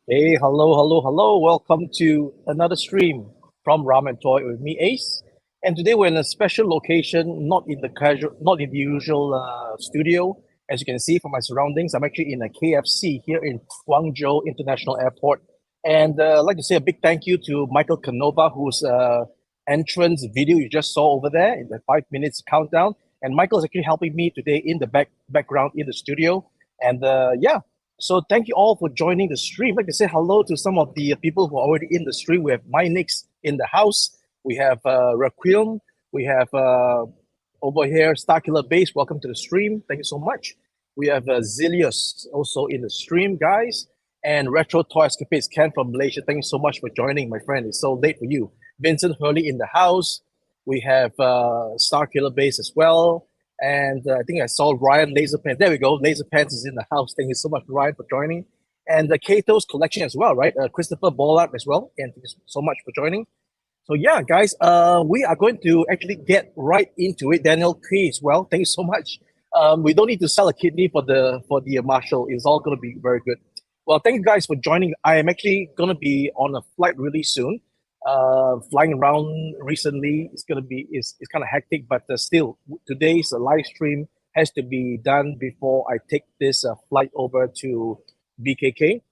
Hey, hello. Welcome to another stream from Ramen Toy with me, Ace. And today we're in a special location, not in the usual studio. As you can see from my surroundings, I'm actually in a KFC here in Guangzhou International Airport. And I'd like to say a big thank you to Michael Canova, whose entrance video you just saw over there in the 5 minutes countdown. And Michael is actually helping me today in the background in the studio. And yeah, so thank you all for joining the stream. I'd like to say hello to some of the people who are already in the stream. We have Mynix in the house. We have Requiem. We have over here Starkiller Base. Welcome to the stream. Thank you so much. We have Zilius also in the stream, guys. And Retro Toy Escapades Ken from Malaysia. Thank you so much for joining, my friend. It's so late for you. Vincent Hurley in the house. We have Starkiller Base as well. And I think I saw Ryan Laserpants. There we go. Laserpants is in the house. Thank you so much, Ryan, for joining. And Kato's collection as well, right? Christopher Bollard as well. And thank you so much for joining. So yeah, guys, we are going to actually get right into it. Daniel K as well. Thank you so much. We don't need to sell a kidney for the Marshal. It's all going to be very good. Well, thank you guys for joining. I am actually going to be on a flight really soon. Flying around recently, it's kind of hectic, but still, today's live stream has to be done before I take this flight over to BKK.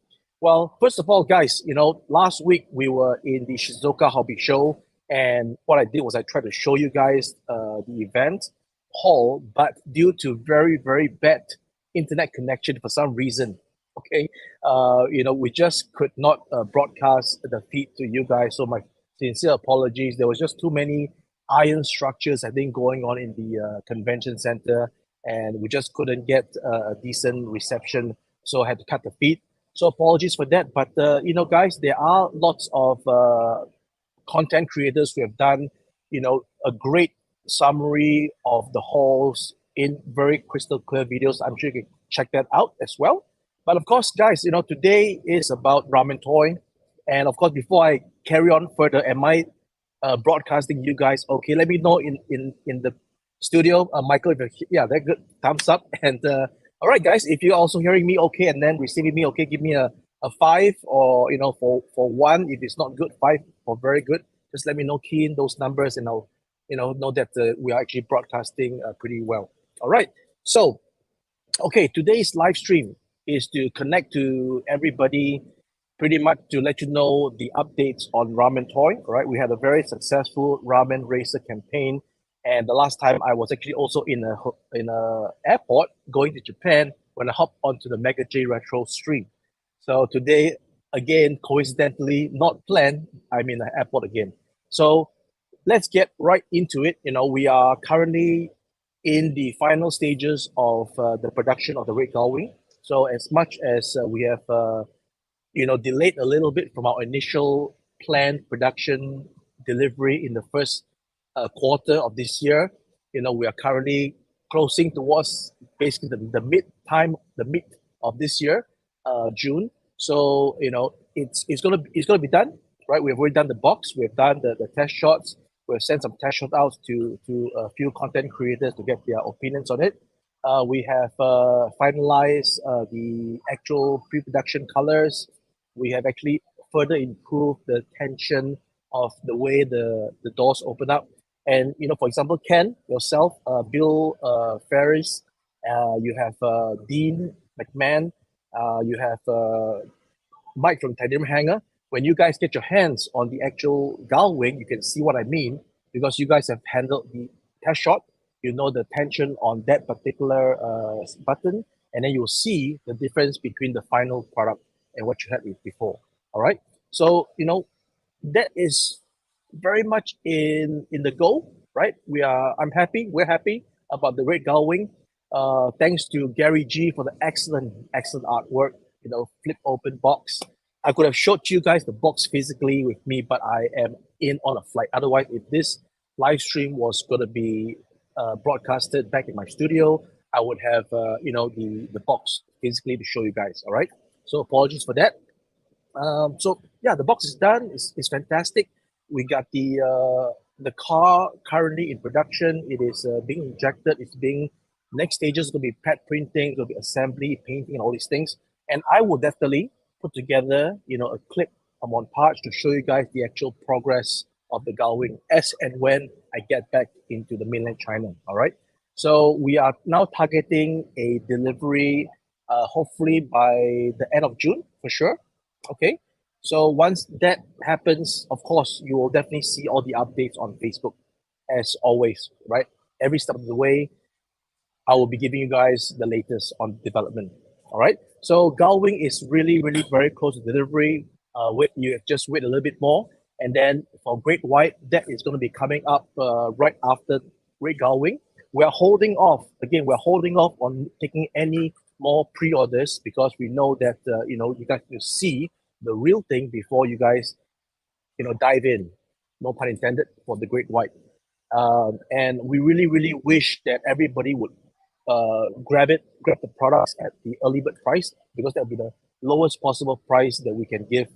Well, first of all, guys, last week we were in the Shizuoka Hobby Show, and what I did was I tried to show you guys the event hall, but due to very, very bad internet connection for some reason, okay, we just could not broadcast the feed to you guys. So my sincere apologies. There was just too many iron structures, I think, going on in the convention center, and we just couldn't get a decent reception. So I had to cut the feed. So apologies for that. But guys, there are lots of content creators who have done, a great summary of the halls in very crystal clear videos. I'm sure you can check that out as well. But of course, guys, today is about Ramen Toy. And of course, before I carry on further, am I broadcasting you guys okay? Let me know in the studio. Michael, if yeah, that's good. Thumbs up. And all right, guys, if you're also hearing me okay and then receiving me okay, give me a five, or, for one, if it's not good, five for very good. Just let me know, key in those numbers, and I'll, know that we are actually broadcasting pretty well. All right. So, okay, today's live stream is to connect to everybody, pretty much to let you know the updates on Ramen Toy. Right, we had a very successful ramen racer campaign, and the last time I was actually also in a airport going to Japan when I hopped onto the Mega J Retro stream. So today, again, coincidentally, not planned, I'm in the airport again. So let's get right into it. We are currently in the final stages of the production of the Red Gullwing. So as much as we have delayed a little bit from our initial planned production delivery in the first quarter of this year. We are currently closing towards basically the mid of this year, June. So it's gonna be done, right? We've already done the box. We've done the test shots. We've sent some test shots out to a few content creators to get their opinions on it. We have finalized the actual pre-production colors. We have actually further improved the tension of the way the doors open up. And for example, Ken, yourself, Bill Ferris, you have Dean McMahon, you have Mike from Titanium Hanger. When you guys get your hands on the actual Gullwing, you can see what I mean, because you guys have handled the test shot. You know the tension on that particular button, and then you'll see the difference between the final product and what you had with before. All right. So that is very much in the goal, right? I'm happy. We're happy about the Red Gullwing. Thanks to Gary G for the excellent artwork. Flip open box. I could have showed you guys the box physically with me, but I am in on a flight. Otherwise, if this live stream was going to be broadcasted back in my studio, I would have the box physically to show you guys. All right. So apologies for that. So yeah, the box is done. It's fantastic. We got the car currently in production. It is being injected. It's being next stages going to be pad printing, going to be assembly, painting, and all these things. And I will definitely put together, a clip on montage to show you guys the actual progress of the Gullwing as and when I get back into the mainland China. All right. So we are now targeting a delivery, hopefully by the end of June for sure. Okay. So once that happens, of course, you will definitely see all the updates on Facebook as always, right? Every step of the way, I will be giving you guys the latest on development. All right. So Gullwing is really, really very close to delivery. You just wait a little bit more, and then for Great White, that is going to be coming up right after Red Gullwing. We're holding off again. We're holding off on taking any more pre-orders because we know that you guys need to see the real thing before you guys dive in. No pun intended for the Great White. And we really, really wish that everybody would grab the products at the early bird price because that will be the lowest possible price that we can give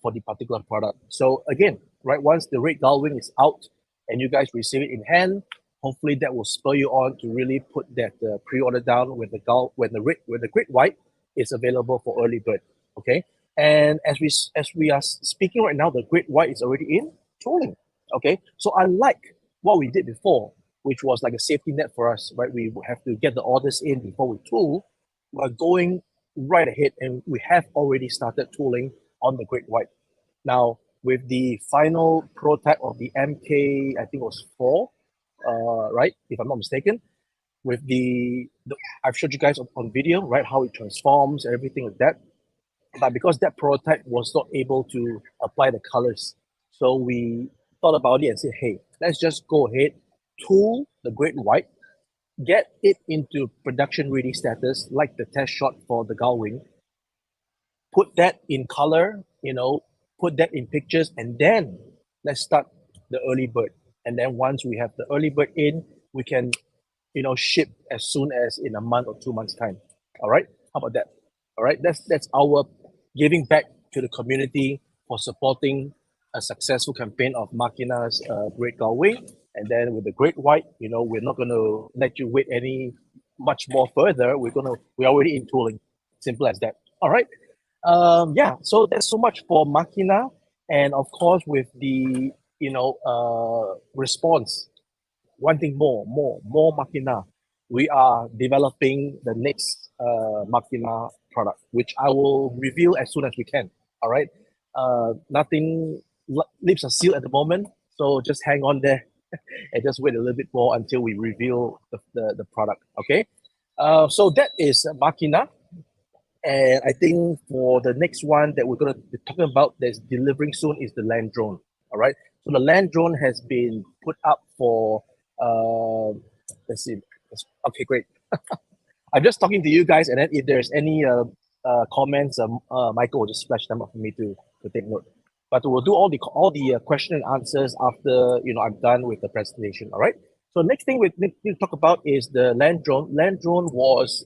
for the particular product. So again, right, once the Red Gullwing is out and you guys receive it in hand, hopefully that will spur you on to really put that pre-order down when the Great White is available for early bird. Okay, and as we are speaking right now, the Great White is already in tooling. Okay, so unlike what we did before, which was like a safety net for us, right? We have to get the orders in before we tool. We're going right ahead and we have already started tooling on the Great White. Now, with the final prototype of the MK, I think it was 4, right? If I'm not mistaken, with I've showed you guys on video, right? How it transforms and everything like that. But because that prototype was not able to apply the colors, so we thought about it and said, hey, let's just go ahead, tool the Great White, get it into production ready status, like the test shot for the Gullwing, put that in color, put that in pictures, and then let's start the early bird. And then once we have the early bird in, we can, ship as soon as in a month or 2 months' time. All right? How about that? All right, that's our giving back to the community for supporting a successful campaign of Machina's Red Gullwing. And then with the Great White, we're not going to let you wait any much more further. We're already in tooling. Simple as that. All right. Yeah. So that's so much for Machina, and of course with the response, wanting more Machina. We are developing the next Machina product, which I will reveal as soon as we can. All right. Nothing lips are sealed at the moment, so just hang on there and just wait a little bit more until we reveal the product. Okay. So that is Machina. And I think for the next one that we're going to be talking about that's delivering soon is the land drone. All right. So the land drone has been put up for, let's see. Okay, great. I'm just talking to you guys, and then if there's any comments, Michael will just flash them up for me to take note. But we'll do all the question and answers after I'm done with the presentation. All right. So next thing we need to talk about is the land drone. Land drone was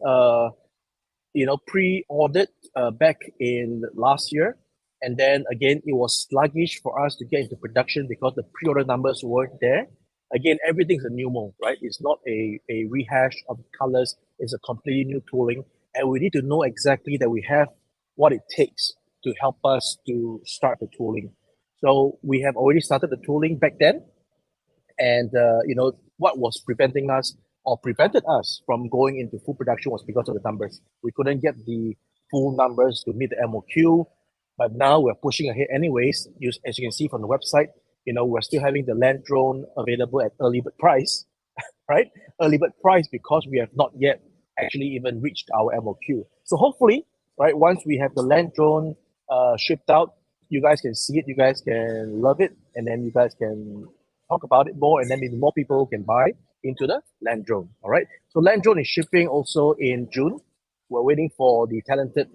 pre-ordered back in last year, and then again it was sluggish for us to get into production because the pre-order numbers weren't there. Again, everything's a new mold, right? It's not a rehash of colors. It's a completely new tooling, and we need to know exactly that we have what it takes to help us to start the tooling. So we have already started the tooling back then, and what was preventing us or prevented us from going into full production was because of the numbers. We couldn't get the full numbers to meet the MOQ, but now we're pushing ahead anyways. As you can see from the website, we're still having the land drone available at early bird price, right? Early bird price because we have not yet actually even reached our MOQ. So hopefully, right, once we have the land drone shipped out, you guys can see it, you guys can love it, and then you guys can talk about it more, and then maybe more people can buy into the land drone. All right. So land drone is shipping also in June. We're waiting for the talented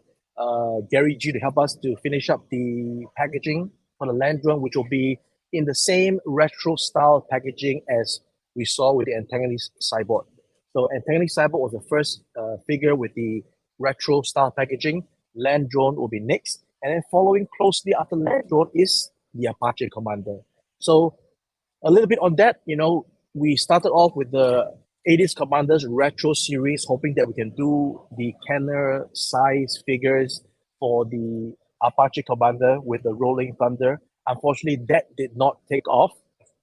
Gary G to help us to finish up the packaging for the land drone, which will be in the same retro style packaging as we saw with the Antagonist Cyborg. So Antagonist Cyborg was the first figure with the retro style packaging. Land drone will be next. And then following closely after land drone is the Apache Commander. So a little bit on that, we started off with the 80s Commanders retro series, hoping that we can do the Kenner size figures for the Apache Commander with the Rolling Thunder. Unfortunately, that did not take off,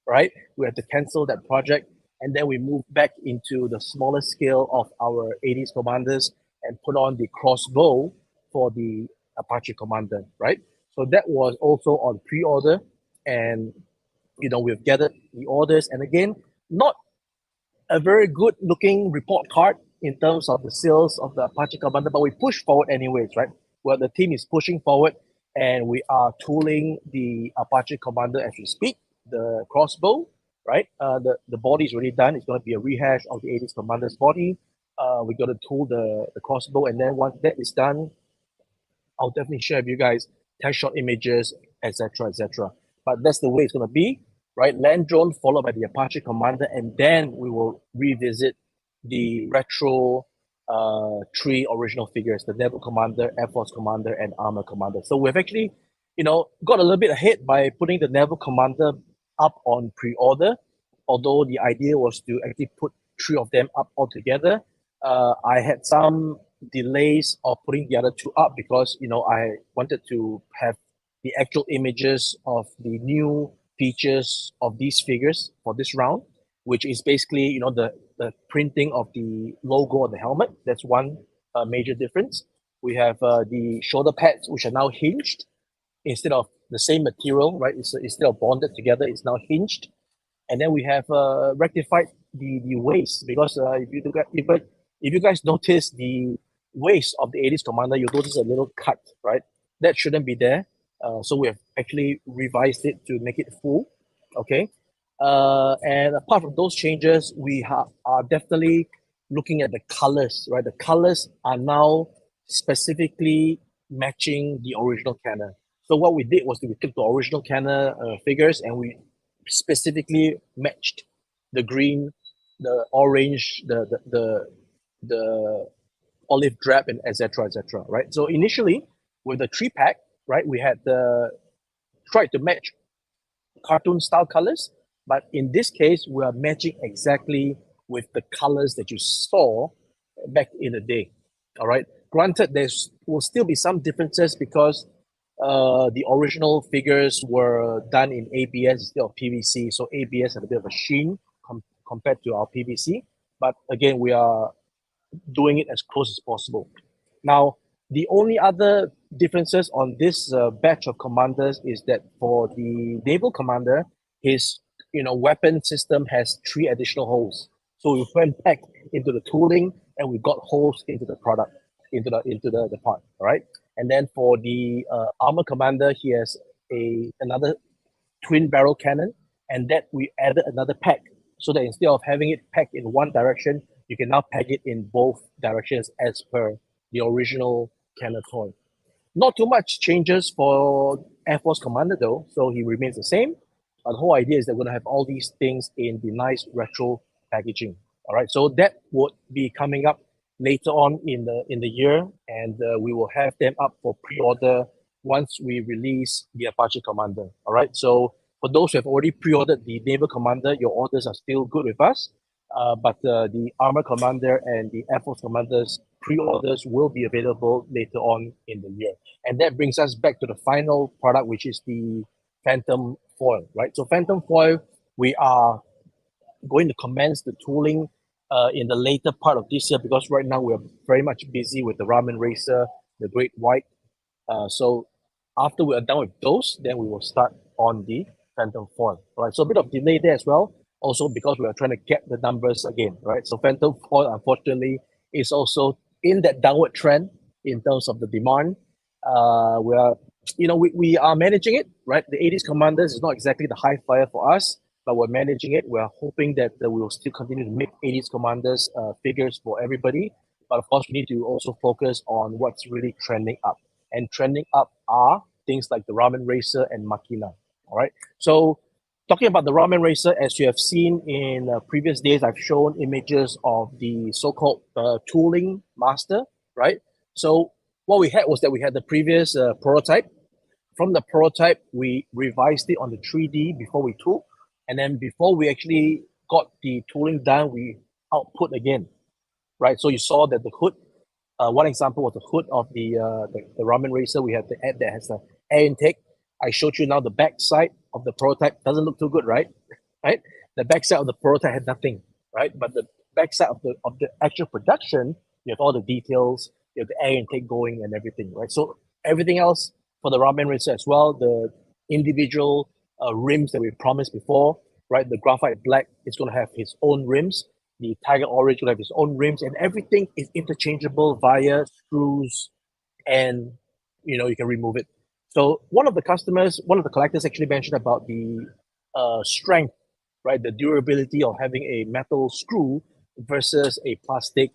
right? We had to cancel that project. And then we moved back into the smaller scale of our 80s Commanders and put on the crossbow for the Apache Commander, right? So that was also on pre-order. And, we've gathered the orders. And again, not a very good looking report card in terms of the sales of the Apache Commander, but we push forward anyways, right? Well, the team is pushing forward and we are tooling the Apache Commander as we speak, the crossbow, right? The body is already done. It's going to be a rehash of the 80s Commander's body. We got to tool the crossbow, and then once that is done, I'll definitely share with you guys test shot images, etc., etc. But that's the way it's going to be, right? Land drone followed by the Apache Commander, and then we will revisit the retro three original figures: the Naval Commander, Air Force Commander, and Armor Commander. So we've actually, got a little bit ahead by putting the Naval Commander up on pre-order. Although the idea was to actually put three of them up altogether, I had some delays of putting the other two up because I wanted to have the actual images of the new features of these figures for this round, which is basically the printing of the logo on the helmet. That's one major difference. We have the shoulder pads, which are now hinged instead of the same material, right? Instead of bonded together, it's now hinged. And then we have rectified the waist, because if you guys notice the waist of the 80s Commander, you'll notice a little cut, right? That shouldn't be there. So we have actually revised it to make it full, okay? And apart from those changes, we are definitely looking at the colors, right? The colors are now specifically matching the original Cannon. So what we did was we took the original Cannon figures and we specifically matched the green, the orange, the olive drab, and etc. Right. So initially with the 3-pack, right, we had tried to match cartoon style colors, but in this case we are matching exactly with the colors that you saw back in the day. All right. Granted, there will still be some differences because the original figures were done in ABS instead of PVC, so ABS had a bit of a sheen compared to our PVC. But again, we are doing it as close as possible. Now, the only other differences on this batch of commanders is that for the naval commander, his weapon system has 3 additional holes. So we went back into the tooling and we got holes into the product, into the part, all right? And then for the armor commander, he has another twin barrel cannon, and that we added another pack so that instead of having it packed in one direction, you can now pack it in both directions as per the original cannon toy. Not too much changes for Air Force Commander though, so he remains the same. The whole idea is that we're going to have all these things in the nice retro packaging. All right, so that would be coming up later on in the year, and we will have them up for pre-order once we release the Apache Commander. All right, so for those who have already pre-ordered the Naval Commander, your orders are still good with us, but the Armor Commander and the Air Force Commanders pre-orders will be available later on in the year. And that brings us back to the final product, which is the Phantom Foil, right? So Phantom Foil, we are going to commence the tooling in the later part of this year, because right now we're very much busy with the Ramen Racer, the Great White. So after we are done with those, then we will start on the Phantom Foil. Right. So a bit of delay there as well. Also because we are trying to get the numbers again, right? So Phantom Foil, unfortunately, is also in that downward trend in terms of the demand. We are managing it, right? The 80s Commanders is not exactly the high flyer for us, but we're managing it. We're hoping that we will still continue to make 80s Commanders figures for everybody. But of course, we need to also focus on what's really trending up. And trending up are things like the Ramen Racer and Makina. All right. So talking about the Ramen Racer, as you have seen in previous days, I've shown images of the so-called tooling master, right? So what we had was that we had the previous prototype. From the prototype, we revised it on the 3D before we tooled. And then before we actually got the tooling done, we output again, right? So you saw that the hood One example was the hood of the Ramen Racer. We have the ad that has the air intake. I showed you now the back side of the prototype. Doesn't look too good, right? Right? The back side of the prototype had nothing, right? But the back side of the actual production, you have all the details, you have the air intake going and everything, right? So everything else for the Ramen Racer as well, the individual rims that we promised before, right? The graphite black is going to have its own rims. The Tiger Orange will have its own rims, and everything is interchangeable via screws, and you can remove it. So one of the customers, one of the collectors actually mentioned about the strength, right? The durability of having a metal screw versus a plastic,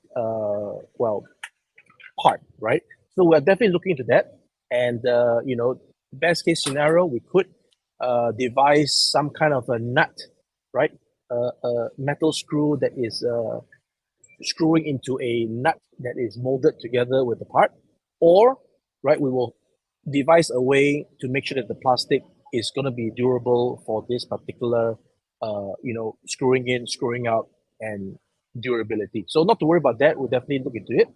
part, right? So we're definitely looking into that. And, best case scenario, we could devise some kind of a nut, right? A metal screw that is screwing into a nut that is molded together with the part, or right, we will devise a way to make sure that the plastic is going to be durable for this particular, screwing in, screwing out, and durability. So not to worry about that. We'll definitely look into it.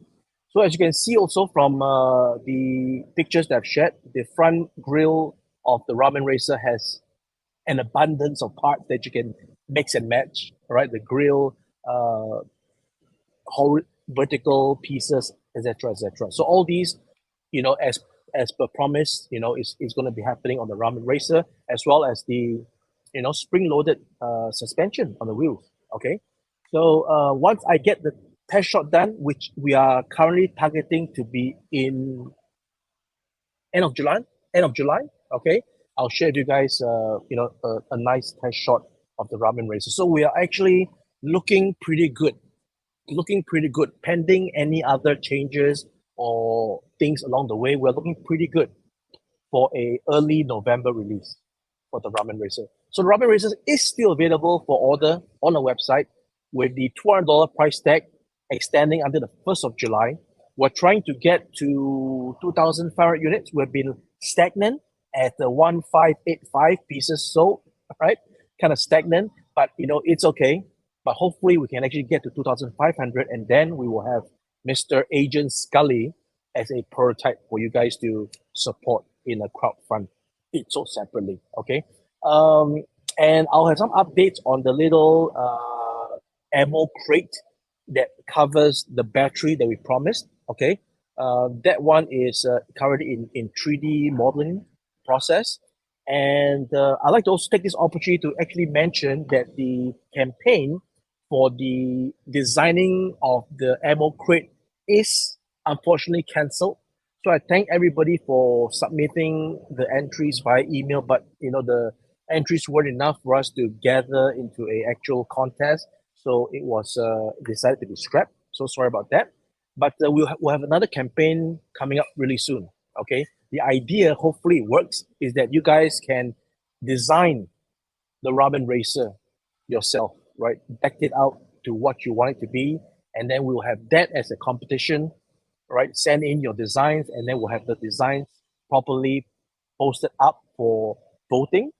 So as you can see also from the pictures that I've shared, the front grille of the Ramen Racer has an abundance of parts that you can mix and match. Right, the grill, vertical pieces, etc., etc. So all these, as per promise, is going to be happening on the Ramen Racer, as well as the, spring-loaded suspension on the wheels. Okay, so once I get the test shot done, which we are currently targeting to be in end of July, end of July. Okay, I'll share with you guys, a nice test shot of the Ramen Racer. So we are actually looking pretty good, pending any other changes or things along the way. We're looking pretty good for a early November release for the Ramen Racer. So the Ramen Racer is still available for order on our website with the $200 price tag extending until the 1st of July. We're trying to get to 2,500 units. We've been stagnant at the 1,585 pieces sold, right? Kind of stagnant, but it's okay. But hopefully we can actually get to 2,500, and then we will have Mr. Agent Scully as a prototype for you guys to support in a crowdfund. It's so separately, okay? And I'll have some updates on the little ammo crate that covers the battery that we promised, okay? That one is currently in 3D modeling process. And I'd like to also take this opportunity to actually mention that the campaign for the designing of the ammo crate is unfortunately cancelled. So I thank everybody for submitting the entries via email, but the entries weren't enough for us to gather into a actual contest. So it was decided to be scrapped. So sorry about that. But we'll have another campaign coming up really soon. Okay. The idea, hopefully it works, is that you guys can design the Ramen Racer yourself, right? Deck it out to what you want it to be, and then we'll have that as a competition, right? Send in your designs, and then we'll have the designs properly posted up for voting.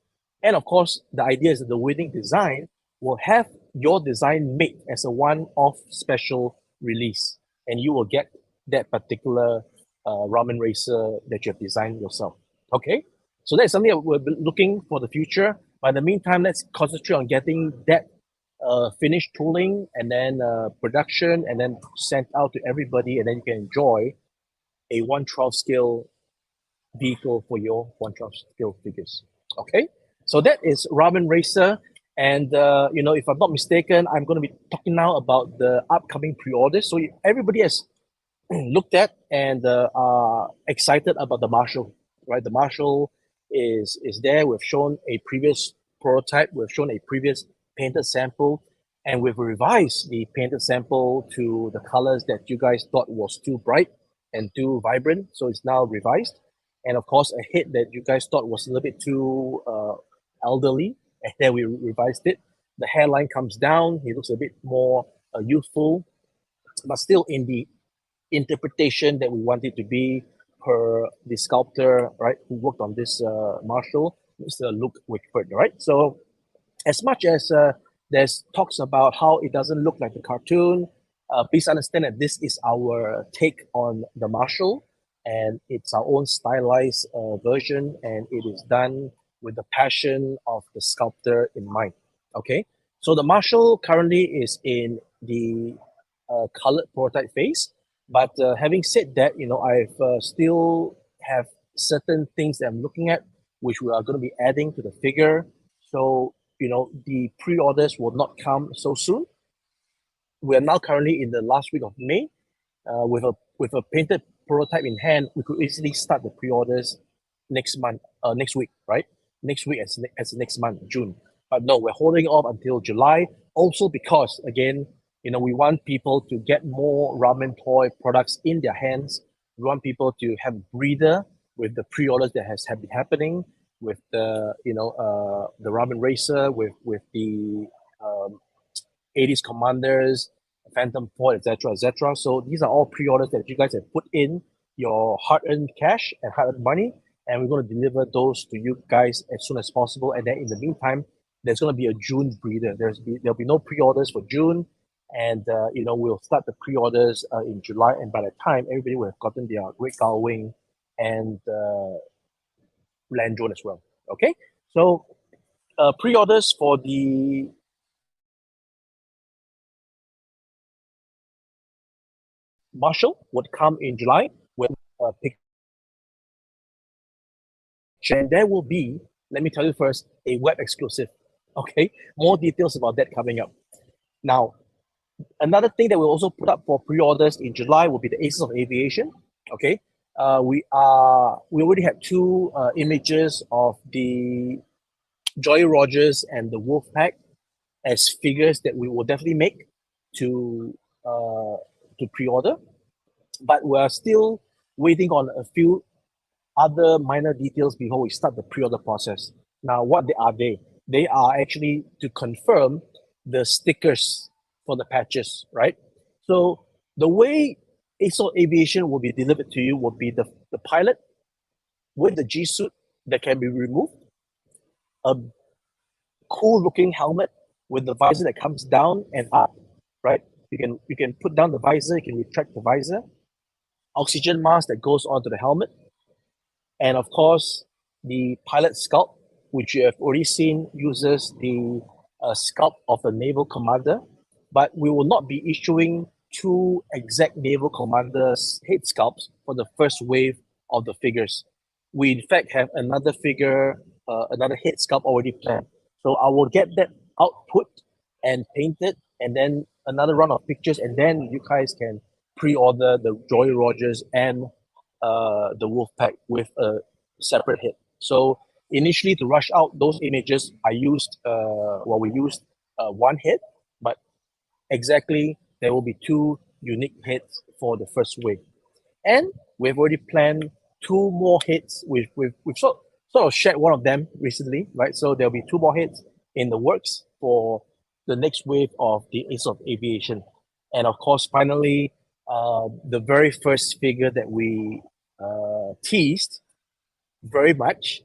And of course, the idea is that the winning design will have your design made as a one-off special release, and you will get that particular Ramen Racer that you have designed yourself. Okay, so that's something that we're looking for the future. But in the meantime, let's concentrate on getting that finished tooling, and then production, and then sent out to everybody, and then you can enjoy a 1/12 scale vehicle for your 1/12 scale figures. Okay, so that is Ramen Racer. And if I'm not mistaken, I'm going to be talking now about the upcoming pre-orders. So everybody has looked at and are excited about the Marshal, right? The Marshal is there. We've shown a previous prototype. We've shown a previous painted sample, and we've revised the painted sample to the colors that you guys thought was too bright and too vibrant. So it's now revised. And of course, a head that you guys thought was a little bit too elderly, and then we revised it. The hairline comes down. He looks a bit more youthful, but still in the interpretation that we want it to be per the sculptor, right, who worked on this Marshal, Mr. Luke Wickford, right? So as much as there's talks about how it doesn't look like the cartoon, Please understand that this is our take on the Marshal, and it's our own stylized version, and it is done with the passion of the sculptor in mind. Okay, so the Marshal currently is in the colored prototype phase, but having said that, I've still have certain things that I'm looking at, which we are going to be adding to the figure. So the pre-orders will not come so soon. We are now currently in the last week of May. With a painted prototype in hand, we could easily start the pre-orders next month, next week, right? Next week as next month, June. But no, we're holding off until July. Also because again, we want people to get more ramen toy products in their hands. We want people to have a breather with the pre-orders that have been happening with the ramen racer, with the um, 80s commanders, Phantom Ford, etc., etc. So these are all pre-orders that you guys have put in your hard-earned cash and hard-earned money, and we're going to deliver those to you guys as soon as possible. And then in the meantime, there's going to be a June breather. There'll be no pre-orders for June, and we'll start the pre-orders in July. And by that time, everybody will have gotten their Red Gullwing and land drone as well. Okay, so pre-orders for the Marshal would come in July with a picture. And there will be, let me tell you first, a web exclusive. Okay, more details about that coming up. Now, another thing that we'll also put up for pre-orders in July will be the Aces of Aviation. Okay, we already have two images of the Joy Rogers and the Wolf Pack as figures that we will definitely make to pre-order, but we're still waiting on a few other minor details before we start the pre-order process. Now, what are they? They are actually to confirm the stickers for the patches, right? So the way ASOL Aviation will be delivered to you will be the pilot with the G suit that can be removed, a cool looking helmet with the visor that comes down and up, right? You can put down the visor, you can retract the visor, oxygen mask that goes onto the helmet, and of course, the pilot sculpt, which you have already seen, uses the sculpt of the naval commander, but we will not be issuing two exact naval commanders head sculpts for the first wave of the figures. We in fact have another figure, another head sculpt already planned. So I will get that output and painted, and then another round of pictures, and then you guys can pre-order the Joy Rogers and the wolf pack with a separate head. So initially, to rush out those images, we used one head, but exactly there will be two unique heads for the first wave. And we've already planned two more heads. We've sort of shared one of them recently, right? So there'll be two more heads in the works for the next wave of the Ace of Aviation. And of course, finally, the very first figure that we teased very much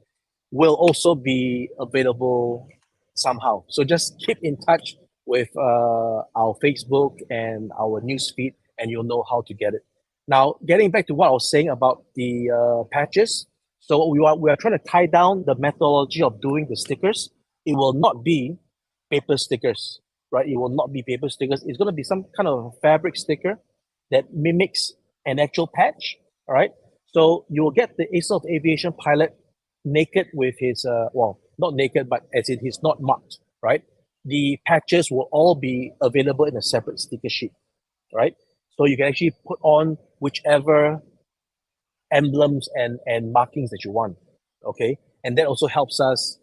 will also be available somehow. So just keep in touch with our Facebook and our newsfeed, and you'll know how to get it. Now, getting back to what I was saying about the patches, so we are trying to tie down the methodology of doing the stickers. It will not be paper stickers, right? It will not be paper stickers. It's going to be some kind of fabric sticker that mimics an actual patch, all right? So you will get the Ace of Aviation pilot naked with his, not naked, but as in he's not marked, right? The patches will all be available in a separate sticker sheet, right? So you can actually put on whichever emblems and markings that you want, okay? And that also helps us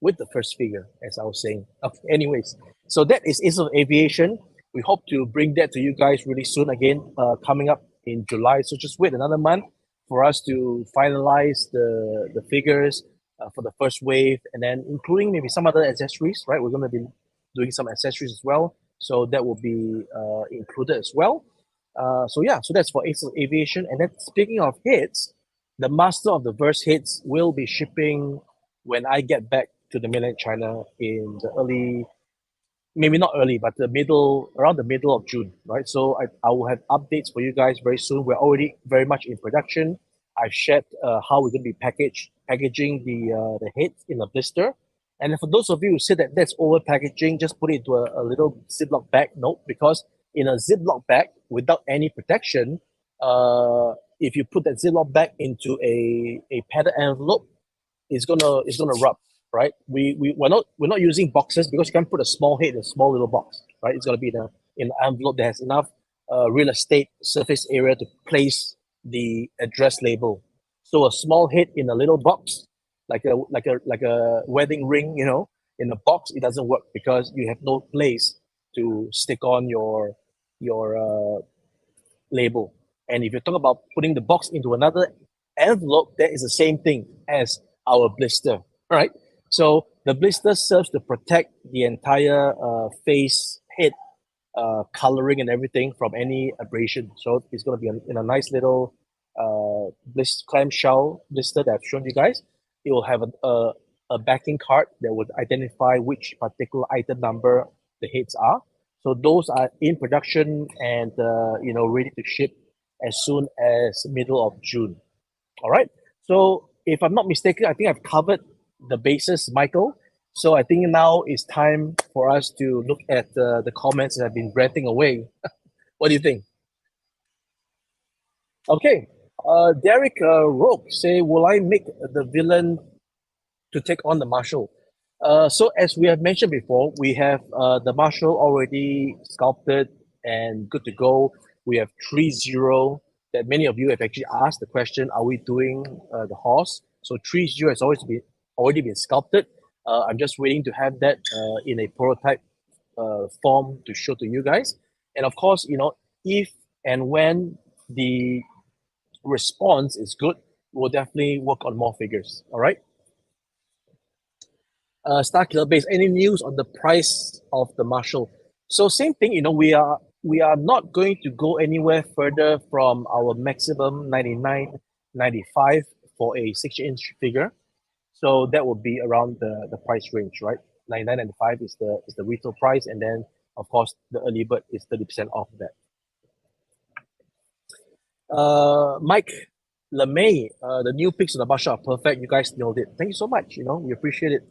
with the first figure, as I was saying. Okay, anyways, so that is Ace of Aviation. We hope to bring that to you guys really soon again, coming up in July. So just wait another month for us to finalize the figures for the first wave, and then including maybe some other accessories, right? We're going to be doing some accessories as well. So that will be included as well. So yeah, so that's for Ace of Aviation. And then speaking of hits, the Master of the Verse hits will be shipping when I get back to the mainland China in the early maybe not early, but around the middle of June, right? So I will have updates for you guys very soon. We're already very much in production. I've shared how we're going to be packaging the head in a blister. And for those of you who say that that's over packaging, just put it into a little Ziploc bag. No, because in a Ziploc bag without any protection, if you put that Ziploc bag into a padded envelope, it's gonna rub, right? We're not using boxes because you can't put a small head in a small little box, right? It's gonna be in an envelope that has enough real estate surface area to place the address label. So a small head in a little box, like a wedding ring, in a box, it doesn't work because you have no place to stick on your label. And if you talk about putting the box into another envelope, that is the same thing as our blister, right? So the blister serves to protect the entire face, head, coloring and everything from any abrasion. So it's going to be in a nice little clamshell blister that I've shown you guys. It will have a backing card that would identify which particular item number the heads are. So those are in production and ready to ship as soon as middle of June. All right. So if I'm not mistaken, I think I've covered the basis, Michael. So I think now it's time for us to look at the comments that have been ranting away. What do you think? Okay. Derek Roque say, will I make the villain to take on the Marshal? So as we have mentioned before, we have the Marshal already sculpted and good to go. We have 3-0 that many of you have actually asked the question, are we doing the horse? So 3-0 has already been sculpted. I'm just waiting to have that in a prototype form to show to you guys. And of course, if and when the response is good, we'll definitely work on more figures. All right. Starkiller Base, any news on the price of the Marshal? So same thing, we are not going to go anywhere further from our maximum 99.95 for a 6-inch figure. So that would be around the price range, right? 99.95 is the retail price, and then of course the early bird is 30% off that. Mike LeMay, the new pics of the Marshal are perfect. You guys nailed it. Thank you so much. We appreciate it.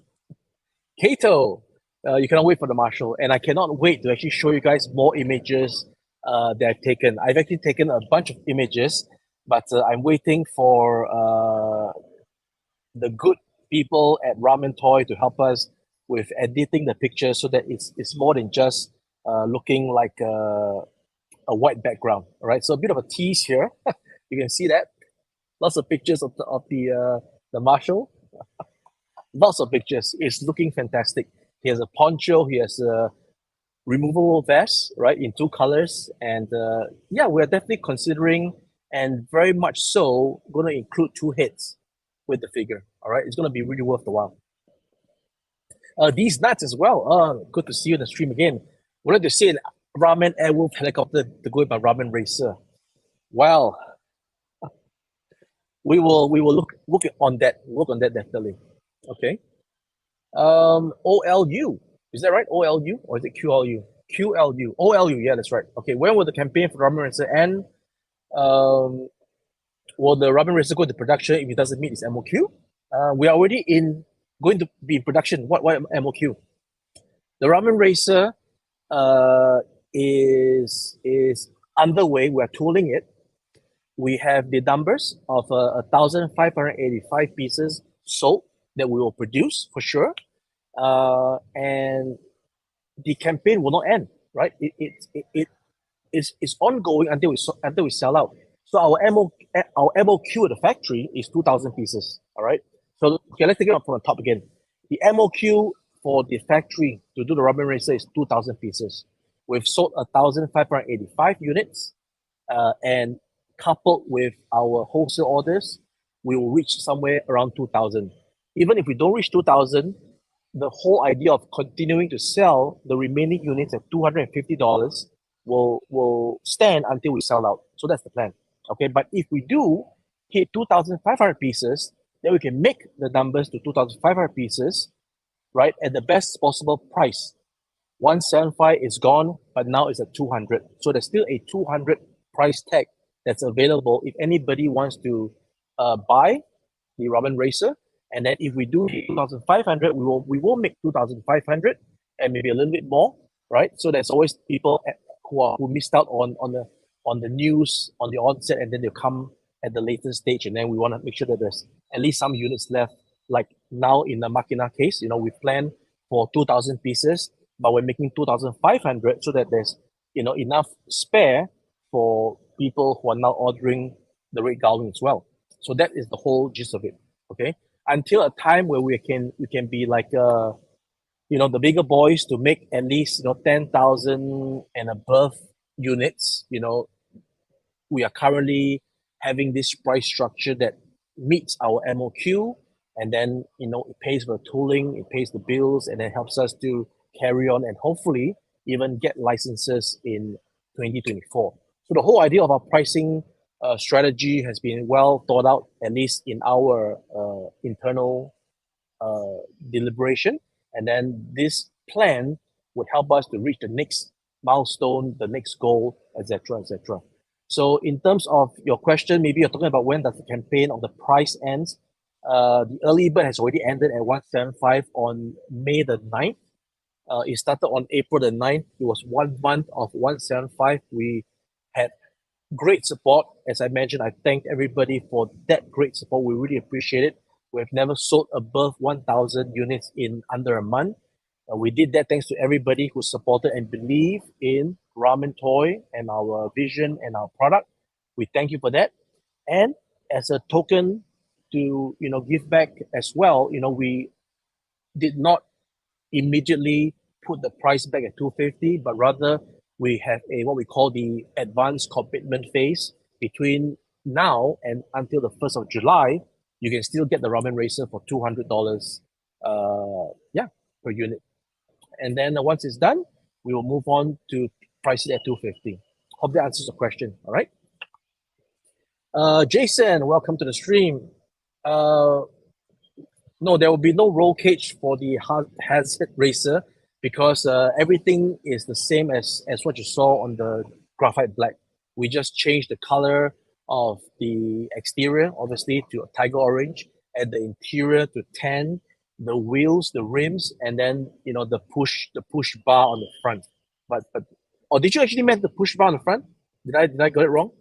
Kato, you cannot wait for the Marshal, and I cannot wait to actually show you guys more images that I've taken. I've actually taken a bunch of images, but I'm waiting for the good people at Ramen Toy to help us with editing the picture so that it's more than just looking like a white background. All right, so a bit of a tease here. You can see that lots of pictures of the Marshal. Lots of pictures. It's looking fantastic. He has a poncho. He has a removable vest, right, in 2 colors. And yeah, we're definitely considering and very much so going to include 2 heads with the figure. All right, it's going to be really worth the while. These nuts as well. Good to see you in the stream again. We'd like to see an Ramen Airwolf helicopter to go with my Ramen Racer. Well, we will look on that. Work on that definitely. Okay. OLU. Is that right? OLU? Or is it QLU? QLU. OLU. Yeah, that's right. Okay. When will the campaign for Ramen Racer end? Will the Ramen Racer go into production if it doesn't meet its MOQ? We are already going to be in production. What MOQ? The Ramen Racer is underway. We're tooling it. We have the numbers of 1,585 pieces sold that we will produce for sure. And the campaign will not end, right? It's ongoing until we sell out. So our MOQ at the factory is 2,000 pieces. All right. So okay, let's take it up from the top again. The MOQ for the factory to do the Ramen Racer is 2,000 pieces. We've sold 1,585 units, and coupled with our wholesale orders, we will reach somewhere around 2,000. Even if we don't reach 2,000, the whole idea of continuing to sell the remaining units at $250 will stand until we sell out. So that's the plan. Okay, but if we do hit 2,500 pieces, then we can make the numbers to 2,500 pieces, right, at the best possible price 175 is gone, but now it's at 200. So there's still a 200 price tag that's available if anybody wants to buy the Ramen Racer. And then if we do 2,500, we will make 2,500 and maybe a little bit more, right? So there's always people who missed out on the news on the onset, and then they'll come at the later stage, and then we want to make sure that there's at least some units left. Like now in the Makina case, we plan for 2,000 pieces, but we're making 2,500 so that there's enough spare for people who are now ordering the Red Gullwing as well. So that is the whole gist of it. Okay, until a time where we can be like the bigger boys to make at least 10,000 and above units. We are currently having this price structure that meets our MOQ, and then it pays for the tooling, it pays the bills, and it helps us to carry on and hopefully even get licenses in 2024. So the whole idea of our pricing strategy has been well thought out, at least in our internal deliberation. And then this plan would help us to reach the next milestone, the next goal, etc., etc. So in terms of your question, maybe you're talking about when does the campaign of the price ends. The early bird has already ended at 175 on May the 9th. It started on April the 9th. It was 1 month of 175. We had great support. As I mentioned, I thank everybody for that great support. We really appreciate it. We've never sold above 1,000 units in under a month. We did that thanks to everybody who supported and believed in Ramen Toy and our vision and our product. We thank you for that. And as a token to give back as well, we did not immediately put the price back at 250, but rather we have what we call the advanced commitment phase. Between now and until the 1st of July, you can still get the Ramen Racer for $200 per unit. And then once it's done, we will move on to price it at 250. Hope that answers the question. All right. Jason, welcome to the stream. No, there will be no roll cage for the Hazard Racer because everything is the same as what you saw on the graphite black. We just changed the color of the exterior, obviously, to a tiger orange, and the interior to tan, the wheels, the rims, and then the push bar on the front. But did you actually meant the push bar on the front? Did I get it wrong?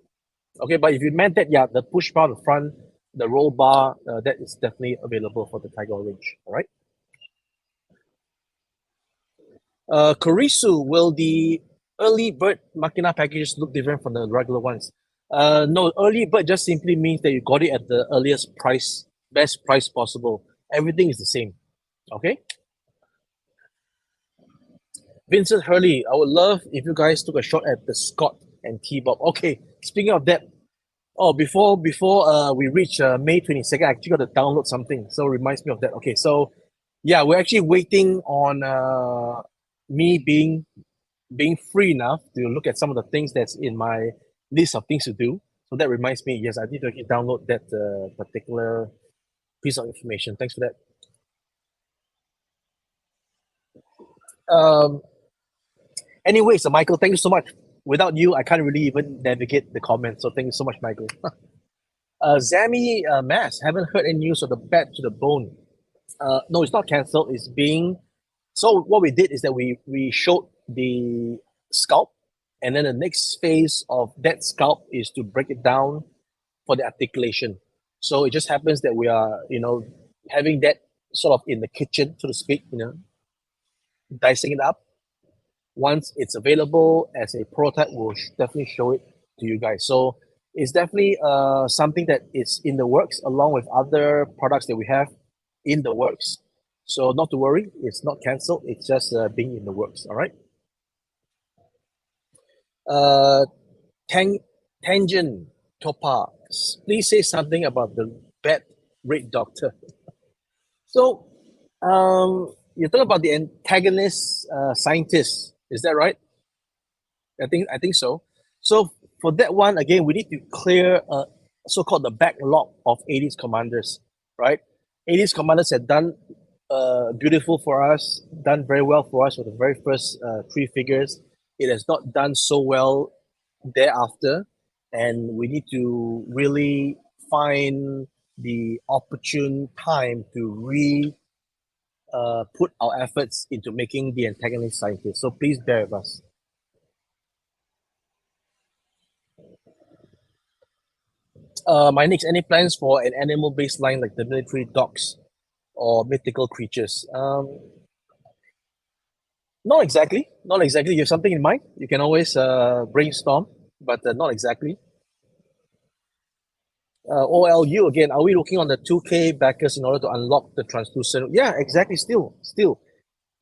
Okay, but if you meant that, yeah, the push bar on the front, the roll bar, that is definitely available for the tiger orange. All right. Korisu, will the early bird Makina packages look different from the regular ones? No, early bird just simply means that you got it at the earliest price, best price possible. Everything is the same. Okay. Vincent Hurley, I would love if you guys took a shot at the Scott and T-Bob. Okay, speaking of that, before we reach May 22nd, I actually got to download something. So it reminds me of that. Okay, so yeah, we're actually waiting on me being free enough to look at some of the things that's in my list of things to do. So that reminds me, yes, I need to actually download that particular piece of information. Thanks for that. Anyways, Michael, thank you so much. Without you, I can't really even navigate the comments. So thank you so much, Michael. Zami Mass, haven't heard any news of the Bat to the Bone. No, it's not cancelled. It's being. So what we did is that we showed the sculpt, and then the next phase of that sculpt is to break it down for the articulation. So it just happens that we are, having that sort of in the kitchen, so to speak, dicing it up. Once it's available as a prototype, we'll definitely show it to you guys. So it's definitely something that is in the works along with other products that we have in the works. So not to worry, it's not cancelled. It's just being in the works. All right. Tangent Topa, please say something about the bad Red Doctor. So you're talking about the antagonist scientist. Is that right? I think so. So for that one, again, we need to clear so-called the backlog of 80s commanders, right? 80s commanders had done beautiful for us, done very well for us for the very first three figures. It has not done so well thereafter, and we need to really find the opportune time to put our efforts into making the antagonist scientist. So please bear with us. My next, any plans for an animal-based line like the military dogs or mythical creatures? Not exactly. Not exactly. You have something in mind? You can always brainstorm, but not exactly. OLU again. Are we looking on the 2K backers in order to unlock the translucent? Yeah, exactly. Still.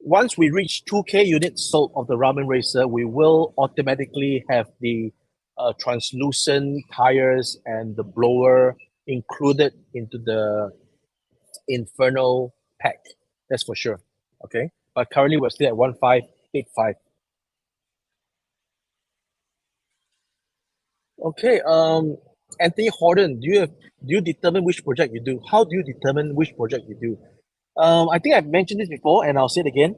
Once we reach 2K units sold of the Ramen Racer, we will automatically have the translucent tires and the blower included into the Inferno pack. That's for sure. Okay. But currently we're still at 1585. Okay. Anthony Horton, do you determine which project you do? How do you determine which project you do? I think I've mentioned this before, and I'll say it again.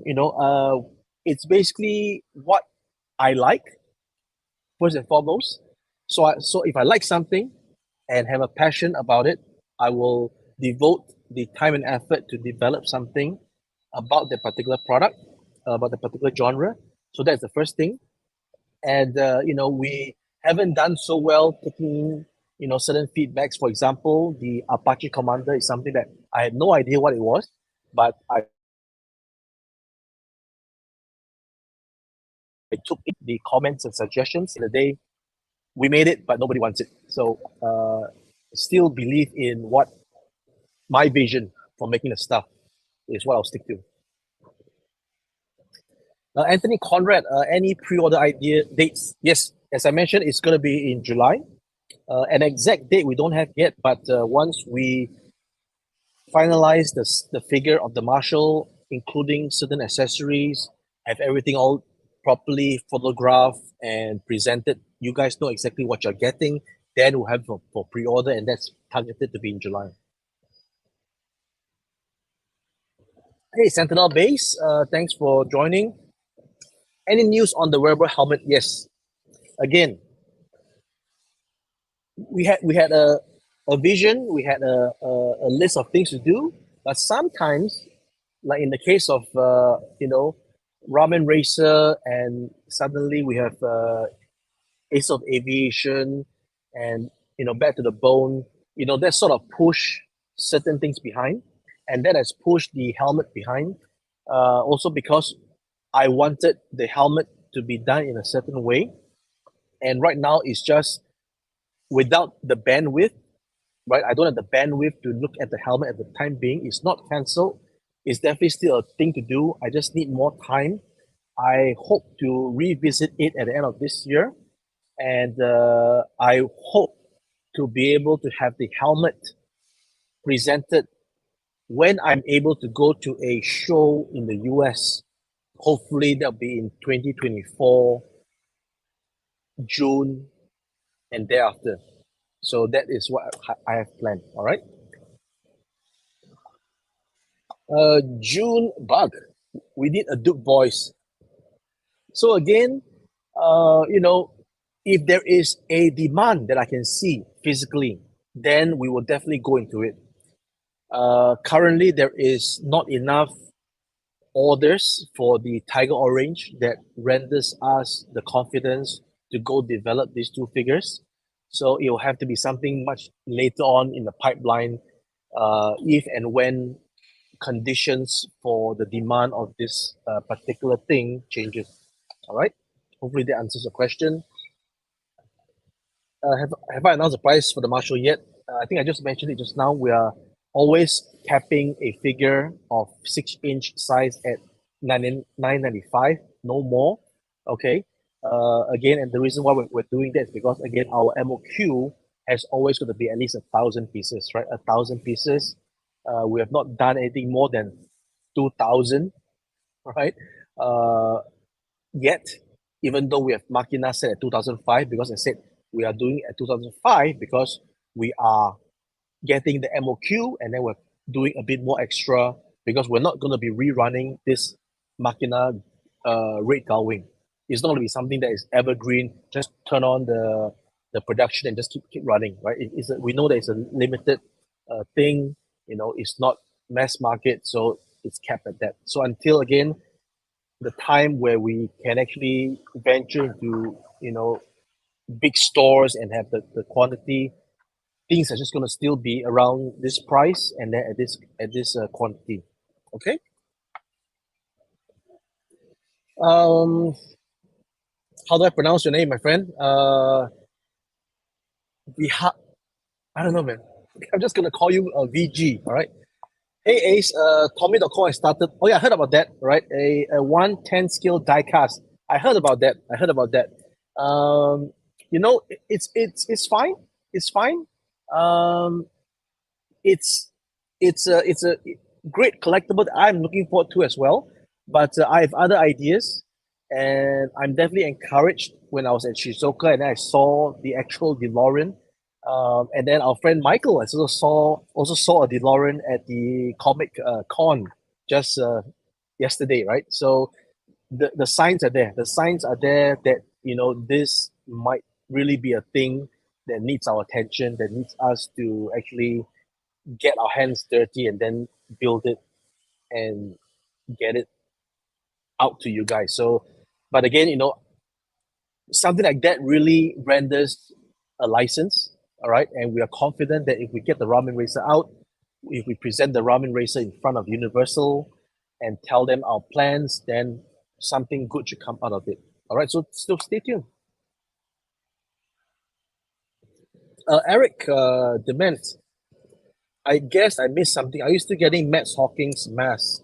It's basically what I like first and foremost. So if I like something and have a passion about it, I will devote the time and effort to develop something about the particular product, about the particular genre. So that's the first thing. And we haven't done so well taking certain feedbacks. For example, the Apache Commander is something that I had no idea what it was, but I took the comments and suggestions in the day. We made it, but nobody wants it. So still believe in what my vision for making the stuff is what I'll stick to. Anthony Conrad, any pre-order idea dates? Yes, as I mentioned, it's going to be in July. An exact date we don't have yet, but once we finalize the figure of the Marshal, including certain accessories, have everything all properly photographed and presented, you guys know exactly what you're getting. Then we'll have for pre-order, and that's targeted to be in July. Hey, Sentinel Base, thanks for joining. Any news on the wearable helmet? Yes. Again, we had a vision, we had a list of things to do, but sometimes, like in the case of Ramen Racer, and suddenly we have Ace of Aviation, and Back to the Bone. That sort of push certain things behind, and that has pushed the helmet behind. Also because I wanted the helmet to be done in a certain way, and right now it's just without the bandwidth, right? I don't have the bandwidth to look at the helmet at the time being. It's not cancelled. It's definitely still a thing to do. I just need more time. I hope to revisit it at the end of this year, and I hope to be able to have the helmet presented when I'm able to go to a show in the US. Hopefully, that'll be in 2024, June, and thereafter. So that is what I have planned. All right. June bug. We need a Duke voice. So again, if there is a demand that I can see physically, then we will definitely go into it. Currently, there is not enough orders for the Tiger Orange that renders us the confidence to go develop these two figures. So it will have to be something much later on in the pipeline, if and when conditions for the demand of this particular thing changes. All right. Hopefully that answers your question. Have I announced the price for the Marshal yet? I think I just mentioned it just now. We are always capping a figure of 6-inch size at 995, no more. Okay. Again, and the reason why we're doing that is because again our MOQ has always got to be at least 1,000 pieces, right? 1,000 pieces. We have not done anything more than 2,000, right? Yet, even though we have Makina set at 2005, because I said we are doing it at 2005 because we are getting the MOQ, and then we're doing a bit more extra because we're not going to be rerunning this Machina Red Gullwing. It's not going to be something that is evergreen. Just turn on the production and just keep running, right? We know that it's a limited thing. You know, it's not mass market, so it's capped at that. So until again, the time where we can actually venture into, you know, big stores and have the quantity, things are just going to still be around this price and then at this quantity. Okay. Um, how do I pronounce your name, my friend? Viha. I don't know, man. I'm just gonna call you VG. All right. Hey Ace, Tommy.com I started. Oh yeah, I heard about that. Right, a 110 scale die cast. I heard about that. You know, it's fine. It's fine. Um, it's it's a great collectible that I'm looking forward to as well. But I have other ideas, and I'm definitely encouraged when I was at Shizuoka and I saw the actual DeLorean. And then our friend Michael also saw a DeLorean at the Comic Con just yesterday, right? So the signs are there. The signs are there that, you know, this might really be a thing that needs our attention, that needs us to actually get our hands dirty and then build it and get it out to you guys. So, but again, you know, something like that really renders a license, all right? And we are confident that if we get the Ramen Racer out, if we present the Ramen Racer in front of Universal and tell them our plans, then something good should come out of it. All right, so still stay tuned. Eric Dement, I guess I missed something. Are you still getting Matt Hawking's mask?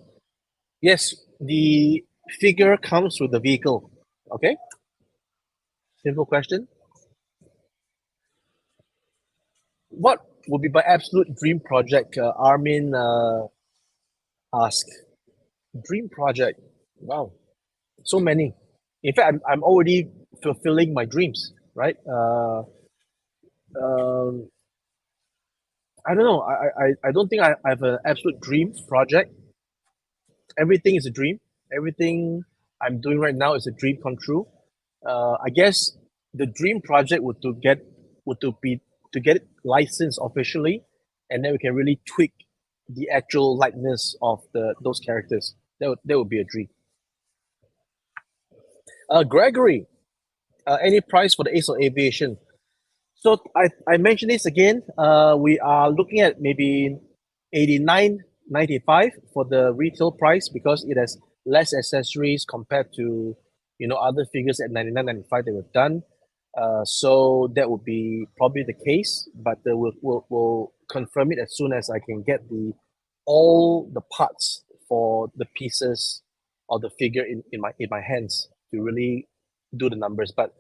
Yes, the figure comes with the vehicle. Okay, simple question. What would be my absolute dream project? Armin asked. Dream project. Wow, so many. In fact, I'm already fulfilling my dreams, right? Um, I don't know. I don't think I have an absolute dream project. Everything is a dream. Everything I'm doing right now is a dream come true. I guess the dream project would to be to get it licensed officially, and then we can really tweak the actual likeness of those characters. That would be a dream. Gregory, any price for the Ace of Aviation? So I mentioned this again. We are looking at maybe 89.95 for the retail price because it has less accessories compared to, you know, other figures at 99.95 that we've done. So that would be probably the case, but we'll confirm it as soon as I can get all the parts for the pieces of the figure in my hands to really do the numbers. But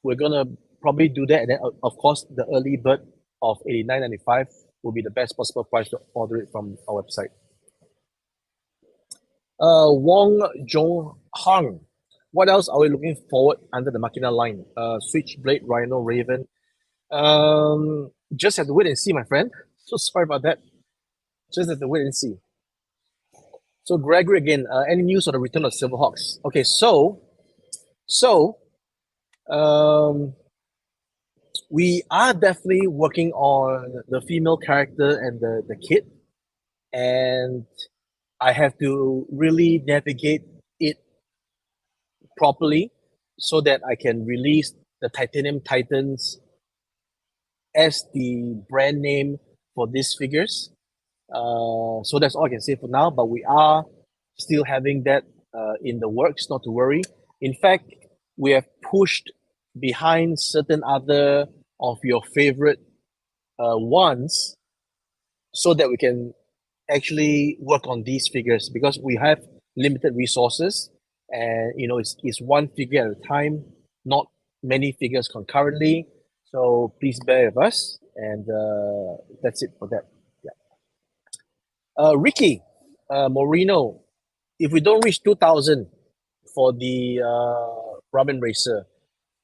we're gonna probably do that, and then of course the early bird of 89.95 will be the best possible price to order it from our website. Wong Jong Hang. What else are we looking forward under the Machina line? Switchblade, Rhino, Raven. Just have to wait and see, my friend. So sorry about that. Just have to wait and see. So Gregory again, any news on the return of Silverhawks? Okay, so um, we are definitely working on the female character and the kid, and I have to really navigate it properly so that I can release the Titanium Titans as the brand name for these figures. So that's all I can say for now, but we are still having that in the works, not to worry. In fact, we have pushed behind certain other of your favorite ones so that we can actually work on these figures because we have limited resources and, you know, it's one figure at a time, not many figures concurrently. So please bear with us, and that's it for that. Ricky, Moreno, if we don't reach 2,000 for the Ramen Racer,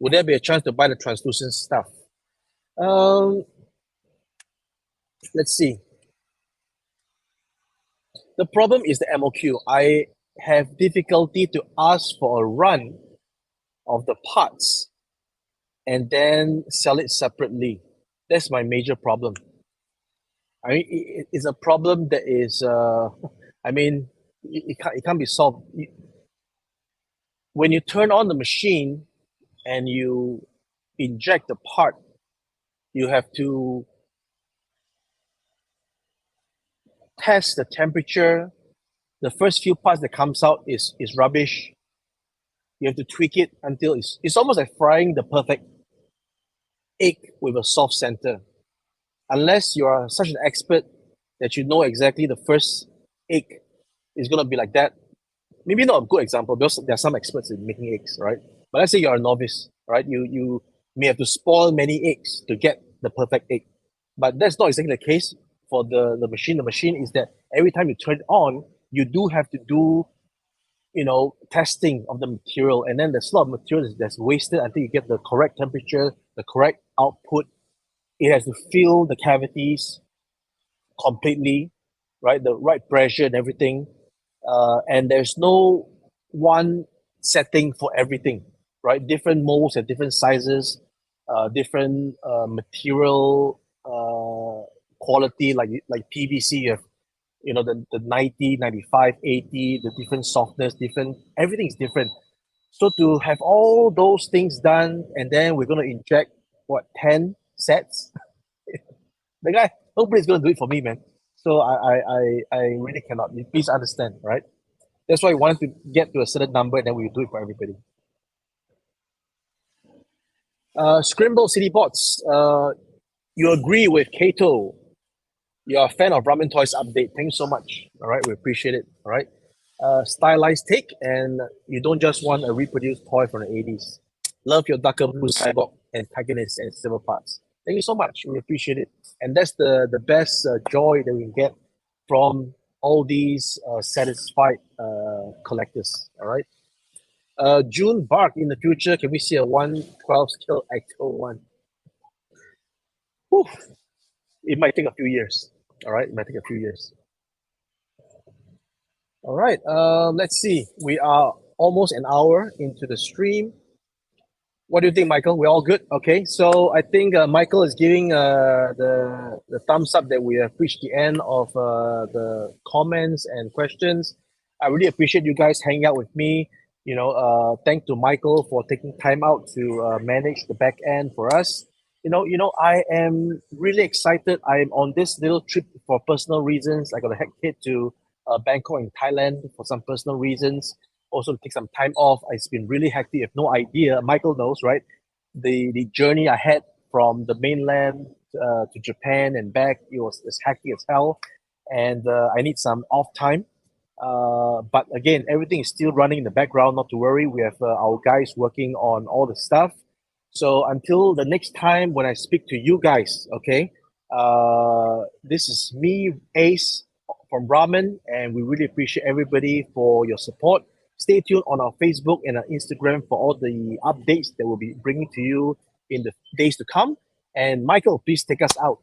would there be a chance to buy the translucent stuff? Um, let's see. The problem is the MOQ. I have difficulty to ask for a run of the parts and then sell it separately. That's my major problem. I mean, it's a problem that is, I mean, it can't be solved. When you turn on the machine and you inject the part, you have to test the temperature. The first few parts that comes out is rubbish. You have to tweak it until it's almost like frying the perfect egg with a soft center. Unless you are such an expert that you know exactly the first egg is going to be like that. Maybe not a good example because there are some experts in making eggs, right? But let's say you're a novice, right? You may have to spoil many eggs to get the perfect egg. But that's not exactly the case for the machine. The machine is that every time you turn it on, you do have to do, testing of the material. And then there's a lot of material that's wasted until you get the correct temperature, the correct output. It has to fill the cavities completely, right? The right pressure and everything. And there's no one setting for everything, right? Different molds at different sizes, different material quality, like PVC, you have, the 90, 95, 80, the different softness, everything is different. So to have all those things done, and then we're going to inject, 10 sets? The guy, nobody's going to do it for me, man. So I really cannot. Please understand, right? That's why we wanted to get to a certain number, and then we do it for everybody. Scrimble City Bots, you agree with Kato. You're a fan of Ramen Toys update. Thanks so much. All right, we appreciate it. All right. Stylized take, and you don't just want a reproduced toy from the 80s. Love your darker blue cyborg antagonist and silver parts. Thank you so much. We appreciate it. And that's the best joy that we can get from all these satisfied collectors. All right. June Bark, in the future, can we see a 112 scale Ecto one? Whew. It might take a few years. All right. It might take a few years. All right. Let's see. We are almost an hour into the stream. What do you think, Michael? We're all good? Okay, so I think Michael is giving the thumbs up that we have reached the end of the comments and questions. I really appreciate you guys hanging out with me. Thank to Michael for taking time out to manage the back end for us. I am really excited. I'm on this little trip for personal reasons. I got to head to Bangkok in Thailand for some personal reasons. Also to take some time off. It's been really hectic. You have no idea. Michael knows, right? The journey I had from the mainland to Japan and back, it was as hectic as hell. And I need some off time. But again, everything is still running in the background. Not to worry. We have our guys working on all the stuff. So until the next time when I speak to you guys, okay? This is me, Ace from Ramen, and we really appreciate everybody for your support. Stay tuned on our Facebook and our Instagram for all the updates that we'll be bringing to you in the days to come. And Michael, please take us out.